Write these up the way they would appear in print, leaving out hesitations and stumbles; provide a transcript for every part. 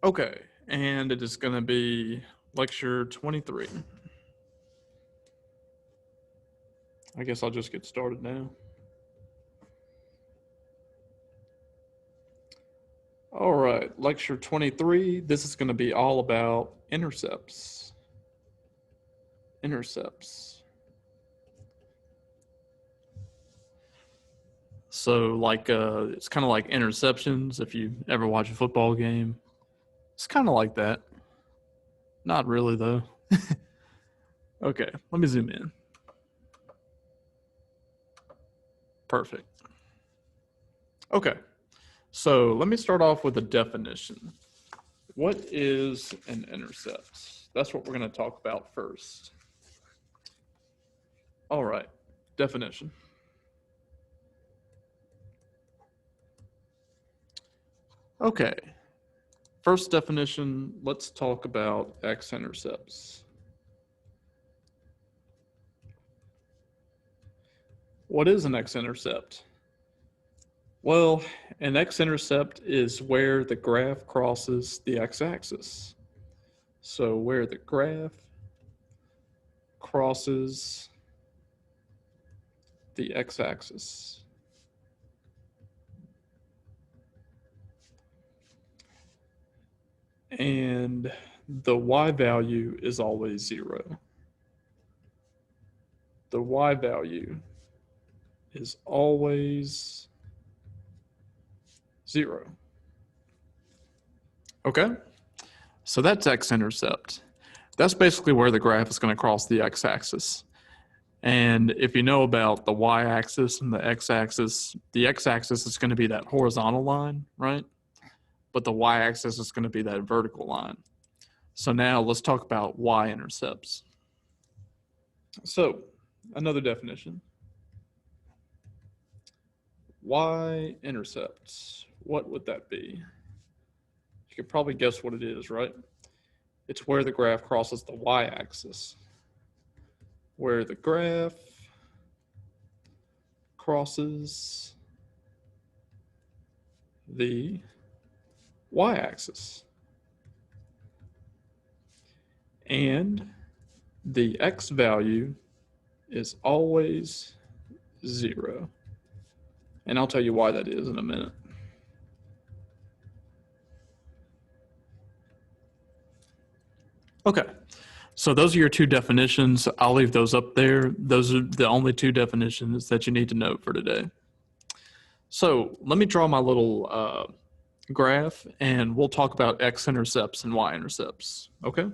Okay, and it is going to be lecture 23. I guess I'll just get started now. All right, lecture 23. This is going to be all about intercepts. Intercepts. So, it's kind of like interceptions. If you ever watch a football game, it's kind of like that. Not really, though. Okay, let me zoom in. Perfect. Okay, so let me start off with a definition. What is an intercept? That's what we're going to talk about first. All right, definition. Okay, first definition, let's talk about X-Intercepts. What is an X-Intercept? Well, an X-intercept is where the graph crosses the x-axis. So where the graph crosses the x-axis. And the y value is always 0. The y value is always 0. Okay? So that's x-intercept. That's basically where the graph is going to cross the x-axis. And if you know about the y-axis and the x-axis is going to be that horizontal line, right? But the y-axis is going to be that vertical line. So now let's talk about y-intercepts. So another definition. Y-intercepts. What would that be? You could probably guess what it is, right? It's where the graph crosses the y-axis. Where the graph crosses the y-axis. And the x value is always 0. And I'll tell you why that is in a minute. Okay, so those are your two definitions. I'll leave those up there. Those are the only two definitions that you need to know for today. So let me draw my little graph, and we'll talk about x-intercepts and y-intercepts, okay?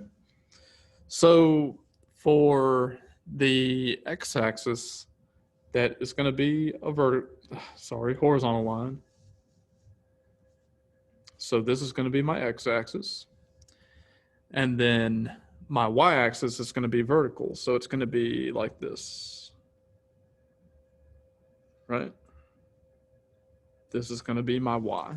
So for the x-axis, that is going to be a horizontal line. So this is going to be my x-axis. And then my y-axis is going to be vertical. So it's going to be like this, right? This is going to be my y.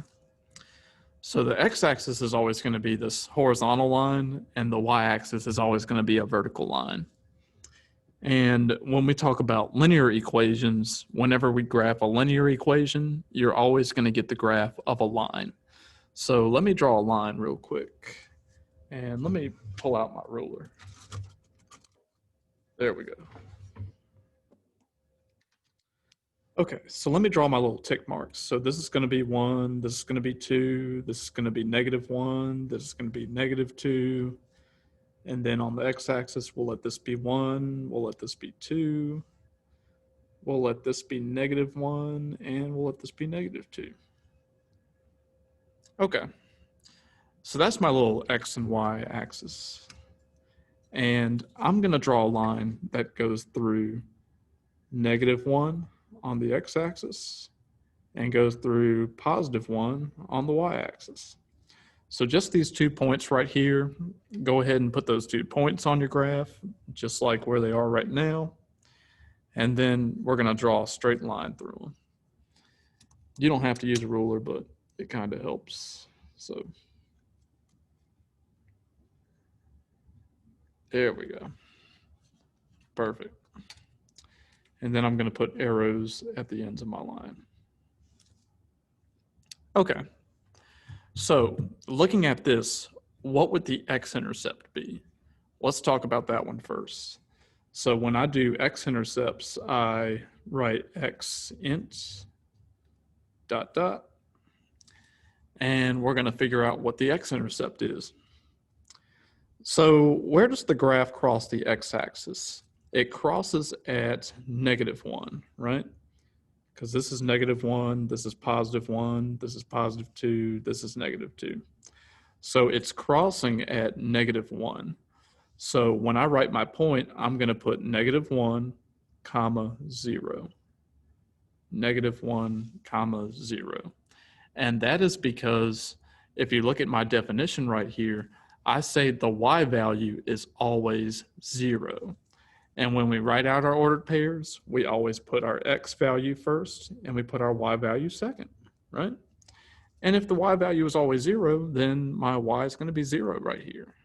So the x-axis is always going to be this horizontal line, and the y-axis is always going to be a vertical line. And when we talk about linear equations, whenever we graph a linear equation, you're always going to get the graph of a line. So let me draw a line real quick. And let me pull out my ruler. There we go. Okay, so let me draw my little tick marks. So this is going to be 1, this is going to be 2, this is going to be -1, this is going to be -2. And then on the x-axis, we'll let this be 1, we'll let this be 2, we'll let this be -1, and we'll let this be -2. Okay, so that's my little x and y axis. And I'm going to draw a line that goes through -1 on the x-axis and goes through +1 on the y-axis. So just these 2 points right here, go ahead and put those 2 points on your graph, just like where they are right now. And then we're going to draw a straight line through them. You don't have to use a ruler, but it kind of helps. So there we go. Perfect. And then I'm going to put arrows at the ends of my line. Okay. So looking at this, what would the x-intercept be? Let's talk about that one first. So when I do x-intercepts, I write x-int ... and we're going to figure out what the x-intercept is. So where does the graph cross the x-axis? It crosses at -1, right? Because this is -1, this is +1, this is +2, this is -2. So it's crossing at -1. So when I write my point, I'm going to put -1, comma, 0. -1, comma, 0. And that is because if you look at my definition right here, I say the y value is always 0. And when we write out our ordered pairs, we always put our x value first and we put our y value second, right? And if the y value is always 0, then my y is going to be 0 right here.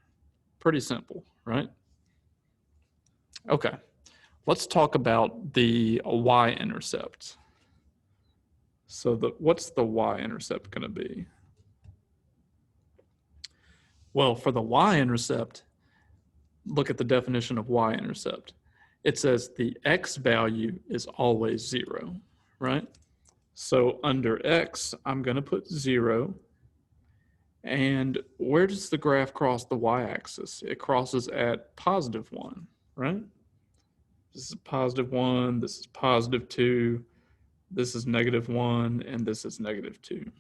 Pretty simple, right? Okay, let's talk about the y-intercept. So what's the y-intercept going to be? Well, for the y-intercept, look at the definition of y-intercept. It says the x value is always 0, right? So under x, I'm going to put 0. And where does the graph cross the y-axis? It crosses at +1, right? This is +1, this is +2, this is -1, and this is -2.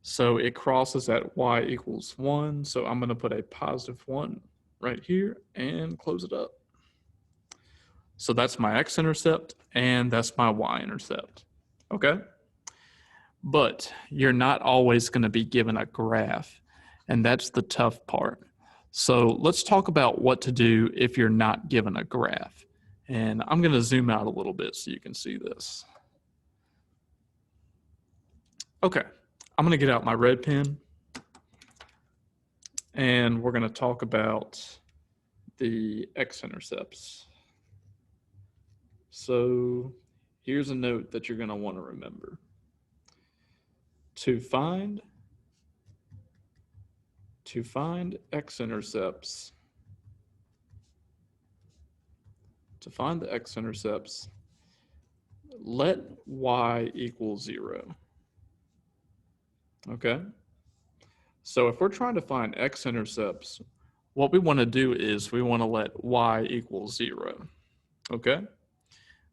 So it crosses at y equals 1. So I'm going to put a +1 right here and close it up. So that's my x-intercept and that's my y-intercept. Okay? But you're not always going to be given a graph, and that's the tough part. So let's talk about what to do if you're not given a graph. And I'm going to zoom out a little bit so you can see this. Okay, I'm going to get out my red pen, and we're going to talk about the x-intercepts. So here's a note that you're going to want to remember. To find x-intercepts, to find the x-intercepts, let y equal 0. Okay? So if we're trying to find x-intercepts, what we want to do is we want to let y equal 0. Okay?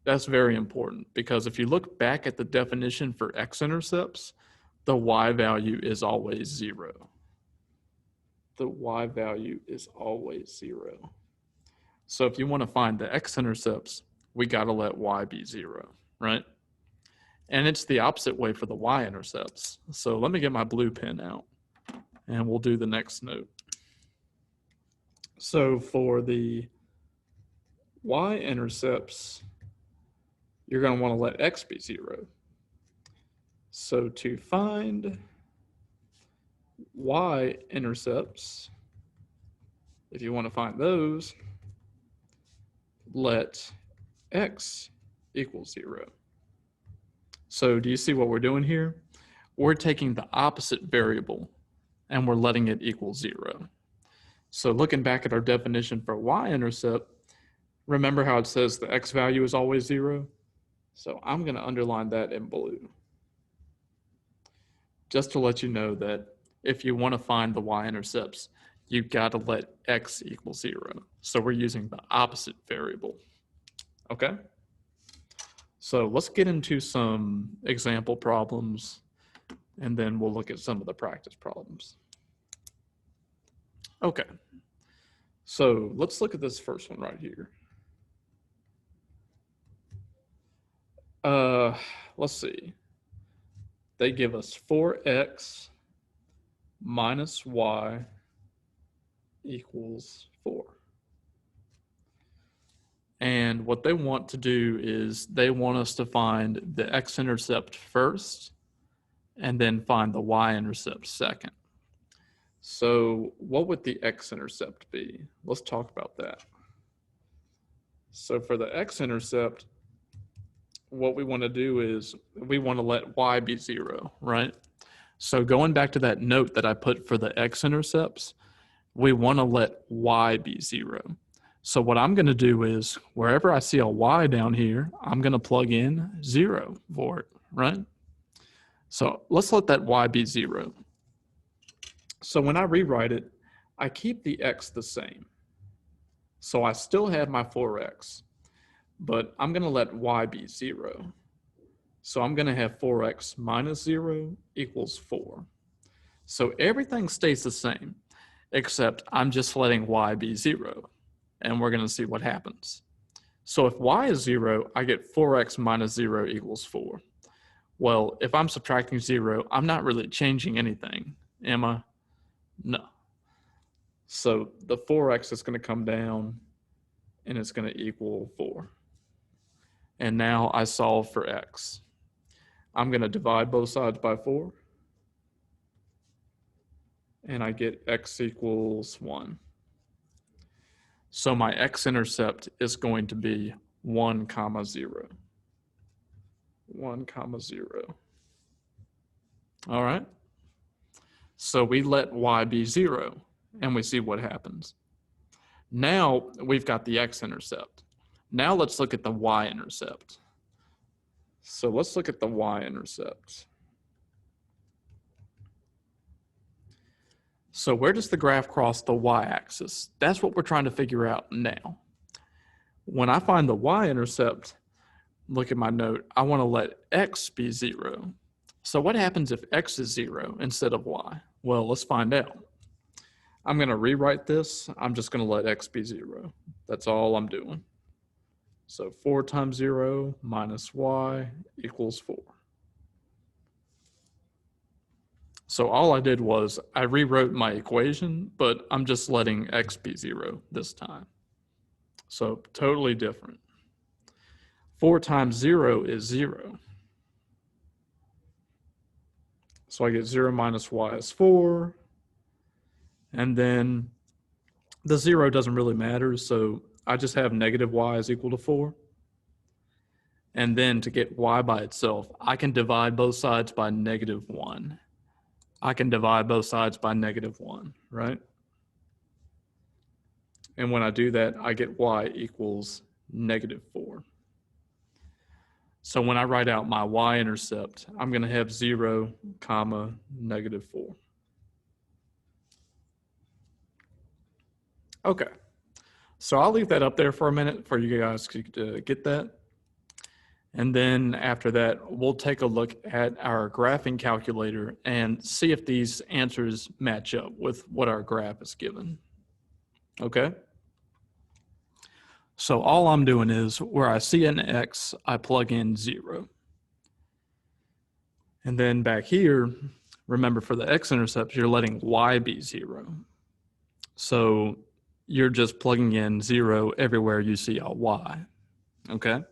That's very important because if you look back at the definition for x-intercepts, the y value is always 0. The y value is always 0. So if you want to find the x-intercepts, we got to let y be 0, right? And it's the opposite way for the y-intercepts. So let me get my blue pen out and we'll do the next note. So for the y-intercepts, you're going to want to let x be 0. So to find y-intercepts, if you want to find those, let x equal 0. So do you see what we're doing here? We're taking the opposite variable and we're letting it equal 0. So looking back at our definition for y-intercept, remember how it says the x value is always 0? So I'm going to underline that in blue, just to let you know that if you want to find the y-intercepts, you've got to let x equal 0. So we're using the opposite variable. Okay? So let's get into some example problems, and then we'll look at some of the practice problems. Okay. So let's look at this first one right here. Let's see. They give us 4x minus y equals 4. And what they want to do is they want us to find the x-intercept first and then find the y-intercept second. So what would the x-intercept be? Let's talk about that. So for the x-intercept, what we want to do is we want to let y be 0, right? So going back to that note that I put for the x-intercepts, we want to let y be 0. So what I'm going to do is wherever I see a y down here, I'm going to plug in 0 for it, right? So let's let that y be 0. So when I rewrite it, I keep the x the same. So I still have my 4x, but I'm going to let y be 0. So I'm going to have 4x minus 0 equals 4. So everything stays the same, except I'm just letting y be 0. And we're going to see what happens. So if y is 0, I get 4x minus 0 equals 4. Well, if I'm subtracting 0, I'm not really changing anything, am I? No. So the 4x is going to come down, and it's going to equal 4. And now I solve for x. I'm going to divide both sides by 4. And I get x equals 1. So my x-intercept is going to be 1, 0. 1, 0. All right. So we let y be 0, and we see what happens. Now we've got the x-intercept. Now let's look at the y-intercept. So let's look at the y-intercept. So where does the graph cross the y-axis? That's what we're trying to figure out now. When I find the y-intercept, look at my note, I want to let x be 0. So what happens if x is 0 instead of y? Well, let's find out. I'm going to rewrite this. I'm just going to let x be 0. That's all I'm doing. So 4 times 0 minus y equals 4. So all I did was I rewrote my equation, but I'm just letting x be 0 this time. So totally different. 4 times 0 is 0. So I get 0 minus y is 4. And then the 0 doesn't really matter, so I just have negative y is equal to 4. And then to get y by itself, I can divide both sides by negative 1. I can divide both sides by negative 1, right? And when I do that, I get y equals negative 4. So when I write out my y-intercept, I'm going to have 0, negative 4. Okay, so I'll leave that up there for a minute for you guys to get that. And then after that, we'll take a look at our graphing calculator and see if these answers match up with what our graph is given. Okay? So all I'm doing is where I see an x, I plug in 0. And then back here, remember for the x-intercepts, you're letting y be 0. So you're just plugging in 0 everywhere you see a y. Okay?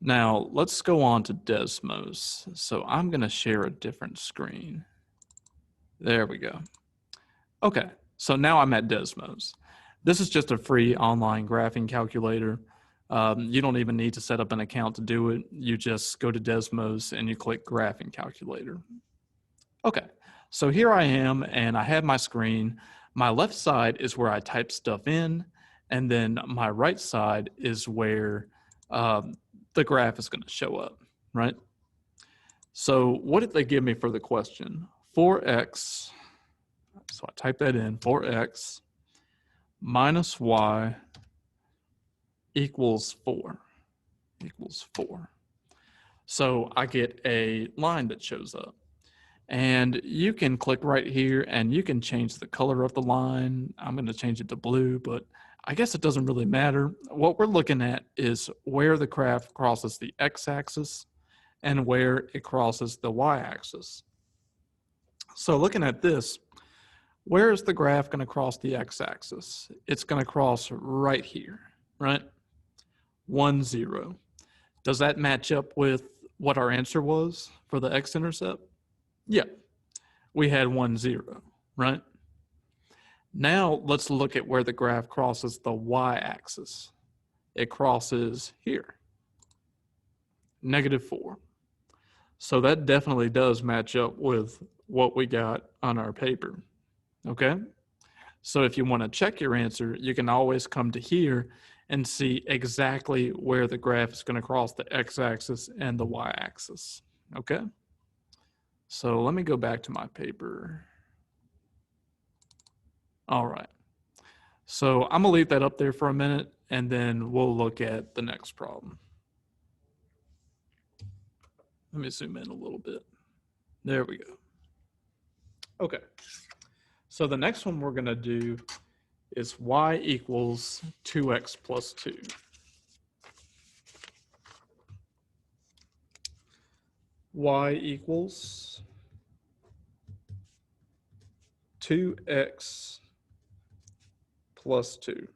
Now, let's go on to Desmos. So I'm going to share a different screen. There we go. Okay, so now I'm at Desmos. This is just a free online graphing calculator. You don't even need to set up an account to do it. You just go to Desmos and you click graphing calculator. Okay, so here I am and I have my screen. My left side is where I type stuff in, and then my right side is where the graph is going to show up, right? So what did they give me for the question? 4x, so I type that in, 4x minus y equals 4, So I get a line that shows up. And you can click right here and you can change the color of the line. I'm going to change it to blue, but I guess it doesn't really matter. What we're looking at is where the graph crosses the x-axis and where it crosses the y-axis. So looking at this, where is the graph going to cross the x-axis? It's going to cross right here, right? 1, 0. Does that match up with what our answer was for the x-intercept? Yeah, we had 1, 0, right? Now let's look at where the graph crosses the y-axis. It crosses here, negative 4. So that definitely does match up with what we got on our paper, okay? So if you want to check your answer, you can always come to here and see exactly where the graph is going to cross the x-axis and the y-axis, okay? So let me go back to my paper. All right. So I'm gonna leave that up there for a minute and then we'll look at the next problem. Let me zoom in a little bit. There we go. Okay. So the next one we're gonna do is y equals 2x plus 2. Y equals 2x plus 2.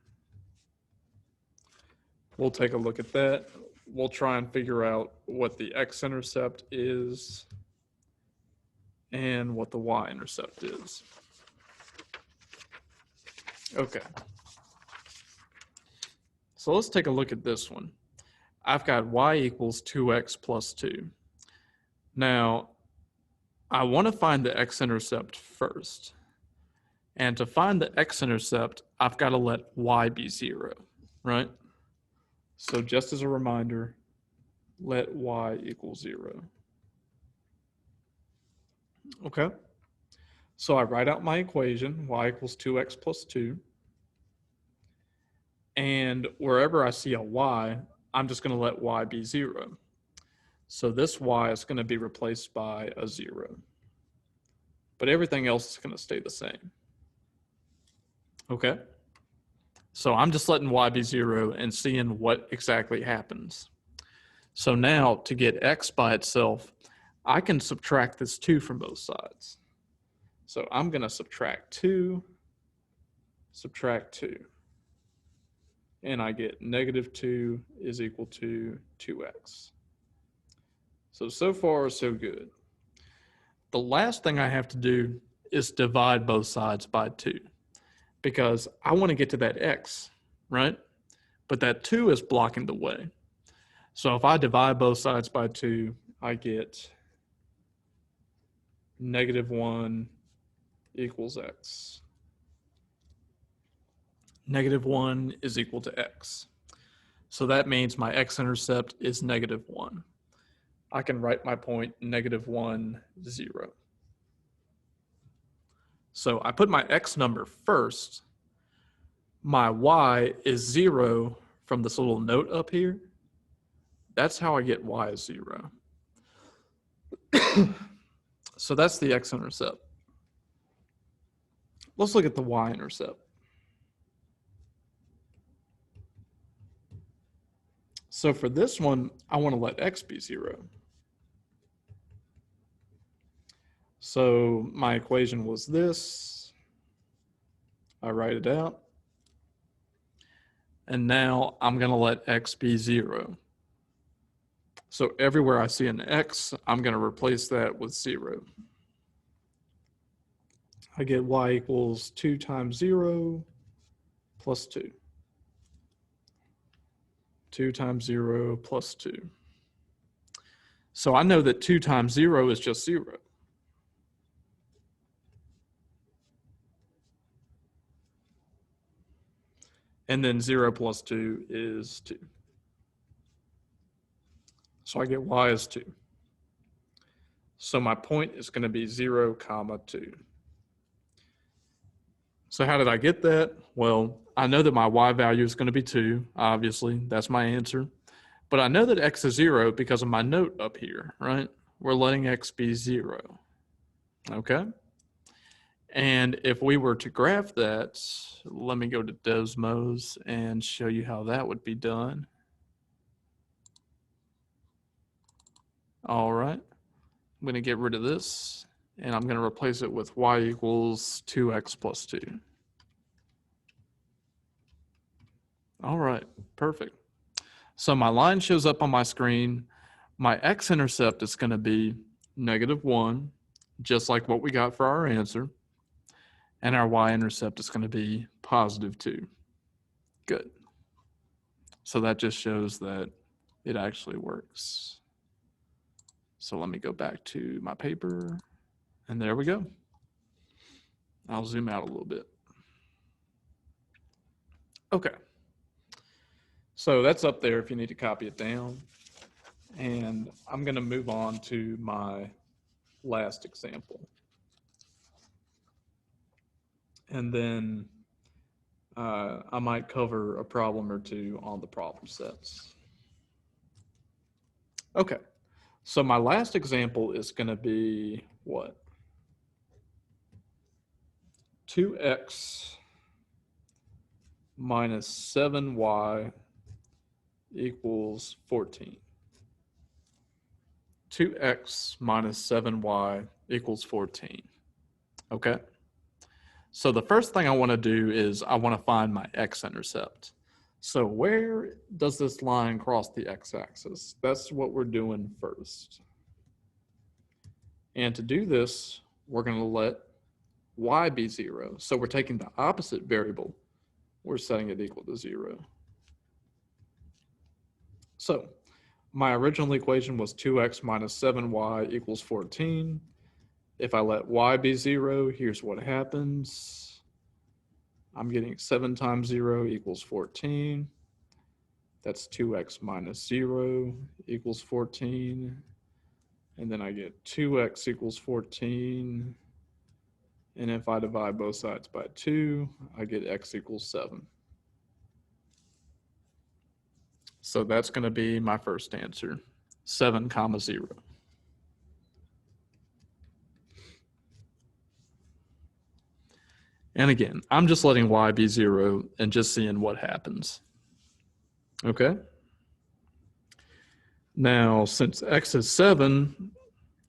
We'll take a look at that. We'll try and figure out what the x-intercept is and what the y-intercept is. Okay. So let's take a look at this one. I've got y equals 2x plus 2. Now, I want to find the x-intercept first. And to find the x-intercept, I've got to let y be 0, right? So just as a reminder, let y equal 0. Okay. So I write out my equation, y equals 2x plus 2. And wherever I see a y, I'm just going to let y be 0. So this y is going to be replaced by a 0. But everything else is going to stay the same. Okay? So I'm just letting y be 0 and seeing what exactly happens. So now to get x by itself, I can subtract this 2 from both sides. So I'm going to subtract 2, and I get negative 2 is equal to 2x. So far, so good. The last thing I have to do is divide both sides by 2 because I want to get to that x, right? But that 2 is blocking the way. So if I divide both sides by 2, I get negative 1 equals x. Negative 1 is equal to x. So that means my x-intercept is negative 1. I can write my point negative 1, 0. So I put my x number first. My y is 0 from this little note up here. That's how I get y is 0. So that's the x-intercept. Let's look at the y-intercept. So for this one, I want to let x be 0. So my equation was this. I write it out. And now I'm going to let x be 0. So everywhere I see an x, I'm going to replace that with 0. I get y equals 2 times 0 plus 2. 2 times 0 plus 2. So I know that 2 times 0 is just 0. And then 0 plus 2 is 2. So I get y is 2. So my point is going to be 0, 2. So how did I get that? Well, I know that my y value is going to be 2, obviously. That's my answer. But I know that x is 0 because of my note up here, right? We're letting x be 0. Okay? And if we were to graph that, let me go to Desmos and show you how that would be done. All right. I'm going to get rid of this, and I'm going to replace it with y equals 2x plus 2. All right, perfect. So my line shows up on my screen. My x-intercept is going to be negative 1, just like what we got for our answer. And our y-intercept is going to be positive 2. Good. So that just shows that it actually works. So let me go back to my paper, and there we go. I'll zoom out a little bit. Okay. So that's up there if you need to copy it down. And I'm going to move on to my last example. And then I might cover a problem or two on the problem sets. Okay, so my last example is going to be what? 2x minus 7y equals 14. 2x minus 7y equals 14. Okay? So the first thing I want to do is I want to find my x-intercept. So where does this line cross the x-axis? That's what we're doing first. And to do this, we're going to let y be 0. So we're taking the opposite variable. We're setting it equal to 0. So my original equation was 2x minus 7y equals 14. If I let y be 0, here's what happens. I'm getting 7 times 0 equals 14. That's 2x minus 0 equals 14. And then I get 2x equals 14. And if I divide both sides by 2, I get x equals 7. So that's going to be my first answer, 7 comma 0. And again, I'm just letting y be 0 and just seeing what happens. Okay? Now, since x is 7,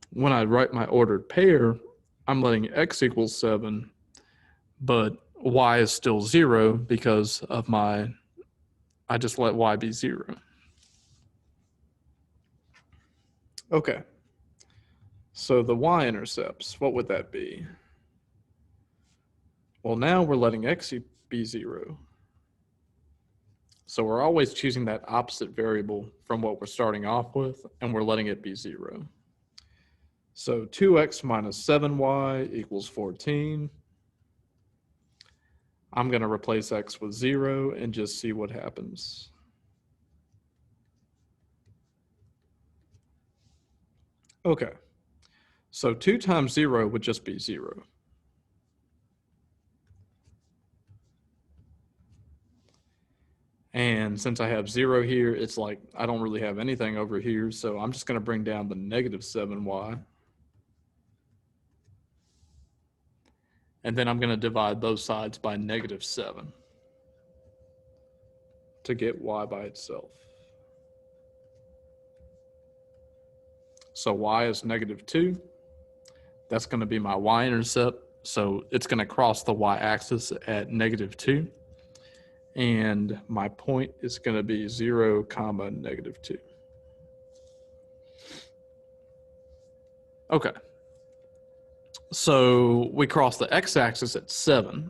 when I write my ordered pair, I'm letting x equals 7, but y is still 0 because of I just let y be 0. Okay. So the y-intercepts, what would that be? Well, now we're letting x be 0. So we're always choosing that opposite variable from what we're starting off with, and we're letting it be 0. So 2x minus 7y equals 14. I'm going to replace x with 0 and just see what happens. Okay, so 2 times 0 would just be 0. And since I have 0 here, it's like I don't really have anything over here, so I'm just going to bring down the negative 7y. And then I'm going to divide those sides by negative 7 to get y by itself. So y is negative 2. That's going to be my y-intercept. So it's going to cross the y-axis at negative 2. And my point is going to be 0 comma negative 2. Okay. So we cross the x-axis at 7,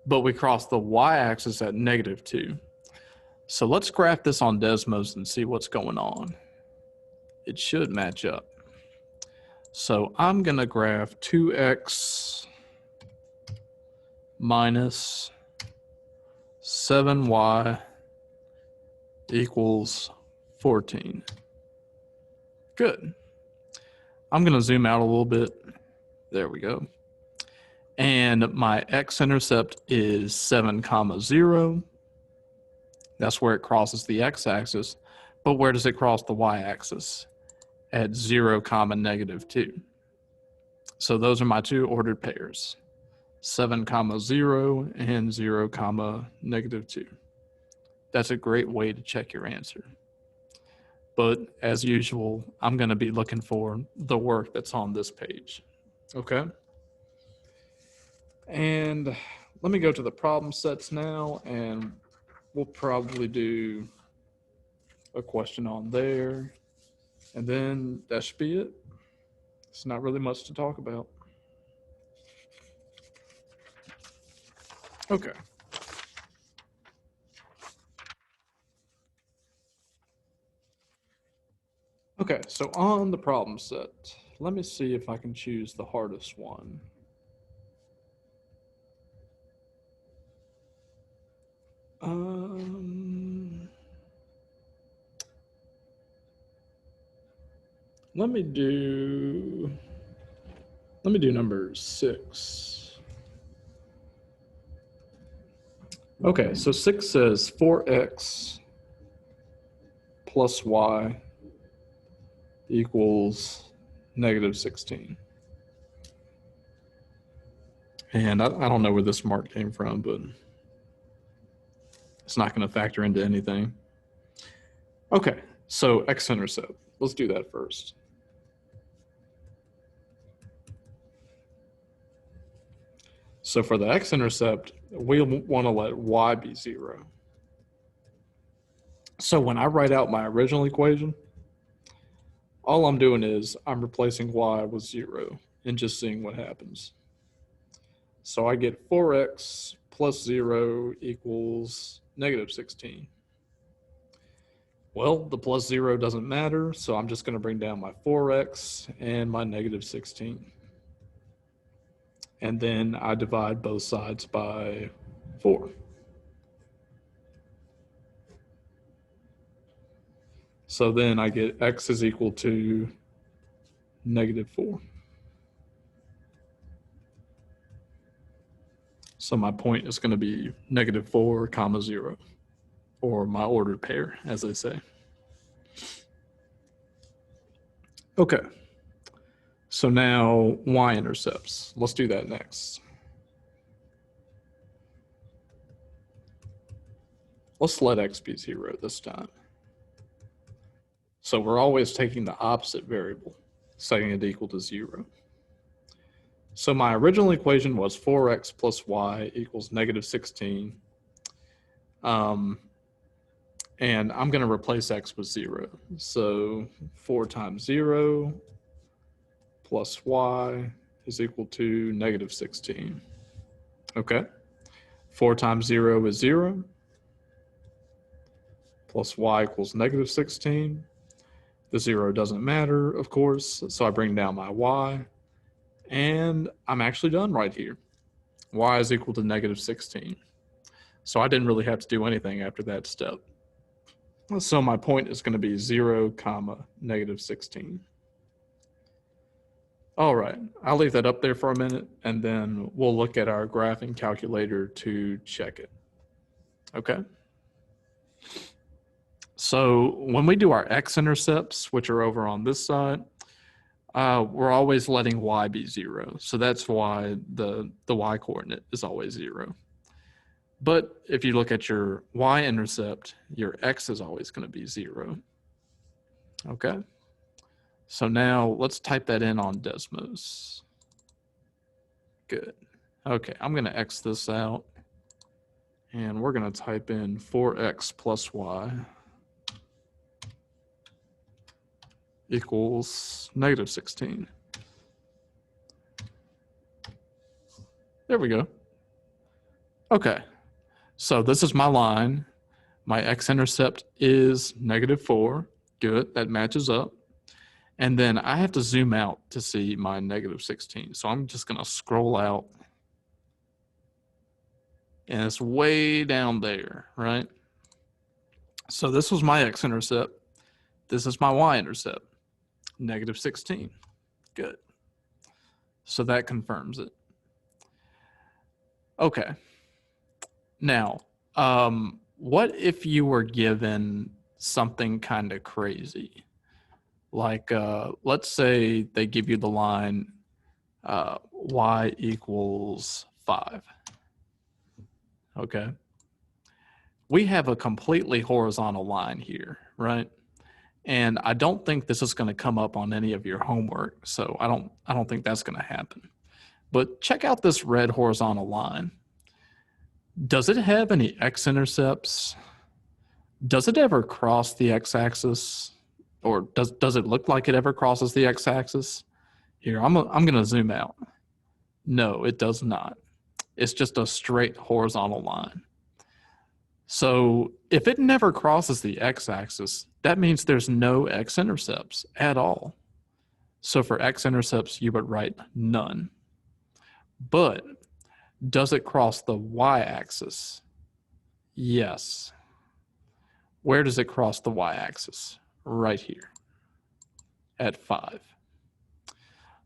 but we cross the y-axis at negative 2. So let's graph this on Desmos and see what's going on. It should match up. So I'm going to graph 2x minus 7y equals 14. Good. I'm going to zoom out a little bit. There we go. And my x-intercept is 7 comma 0. That's where it crosses the x-axis. But where does it cross the y-axis? At 0 comma negative 2. So those are my two ordered pairs, 7 comma 0 and 0 comma negative 2. That's a great way to check your answer. But as usual, I'm going to be looking for the work that's on this page. Okay? And let me go to the problem sets now, and we'll probably do a question on there. And then that should be it. It's not really much to talk about. Okay. Okay, so on the problem set, let me see if I can choose the hardest one. Let me do number 6. Okay, so 6 says 4x plus y equals -16. And I don't know where this mark came from, but it's not going to factor into anything. Okay, so X-intercept. Let's do that first. So for the X-intercept, we want to let y be 0. So when I write out my original equation, all I'm doing is I'm replacing y with 0 and just seeing what happens. So I get 4x plus 0 equals -16. Well, the plus 0 doesn't matter, so I'm just going to bring down my 4x and my -16. And then I divide both sides by 4. So then I get x is equal to -4. So my point is going to be -4, 0, or my ordered pair, as they say. Okay. So now y-intercepts. Let's do that next. Let's let x be 0 this time. So we're always taking the opposite variable, setting it equal to 0. So my original equation was 4x plus y equals -16. And I'm going to replace x with 0. So 4 times 0 plus y is equal to -16. Okay. 4 times 0 is 0. Plus y equals -16. The 0 doesn't matter, of course, so I bring down my y. And I'm actually done right here. Y is equal to -16. So I didn't really have to do anything after that step. So my point is going to be 0, -16. All right, I'll leave that up there for a minute, and then we'll look at our graphing calculator to check it. Okay? So when we do our x-intercepts, which are over on this side, we're always letting y be 0. So that's why the y coordinate is always 0. But if you look at your y-intercept, your x is always going to be 0. Okay. So now let's type that in on Desmos. Good. Okay, I'm going to X this out. And we're going to type in 4x plus y equals -16. There we go. Okay. So this is my line. My x-intercept is -4. Good, that matches up. And then I have to zoom out to see my -16. So I'm just going to scroll out. And it's way down there, right? So this was my x-intercept. This is my y-intercept, -16. Good. So that confirms it. Okay. Now, what if you were given something kind of crazy? Like, let's say they give you the line y equals 5. Okay. We have a completely horizontal line here, right? And I don't think this is going to come up on any of your homework, so I don't think that's going to happen. But check out this red horizontal line. Does it have any x-intercepts? Does it ever cross the x-axis? Or does it look like it ever crosses the x-axis? Here, I'm going to zoom out. No, it does not. It's just a straight horizontal line. So if it never crosses the x-axis, that means there's no x-intercepts at all. So for x-intercepts, you would write none. But does it cross the y-axis? Yes. Where does it cross the y-axis? Right here at 5.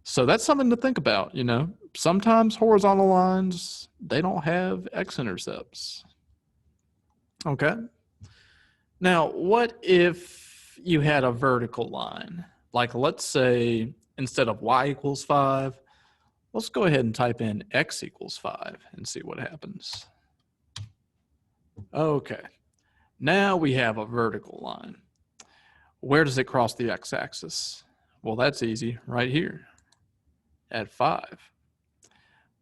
So that's something to think about, you know. Sometimes horizontal lines, they don't have x-intercepts. Okay. Now, what if you had a vertical line? Like, let's say instead of y equals 5, let's go ahead and type in x equals 5 and see what happens. Okay. Now we have a vertical line. Where does it cross the x-axis? Well, that's easy, right here at 5.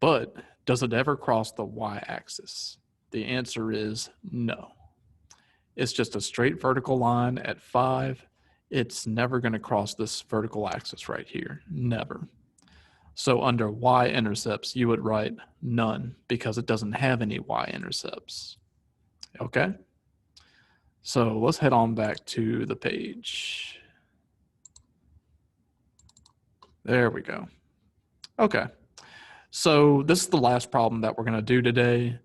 But does it ever cross the y-axis? The answer is no. It's just a straight vertical line at 5. It's never going to cross this vertical axis right here. Never. So under y-intercepts, you would write none because it doesn't have any y-intercepts. Okay? So let's head on back to the page. There we go. Okay. So this is the last problem that we're going to do today.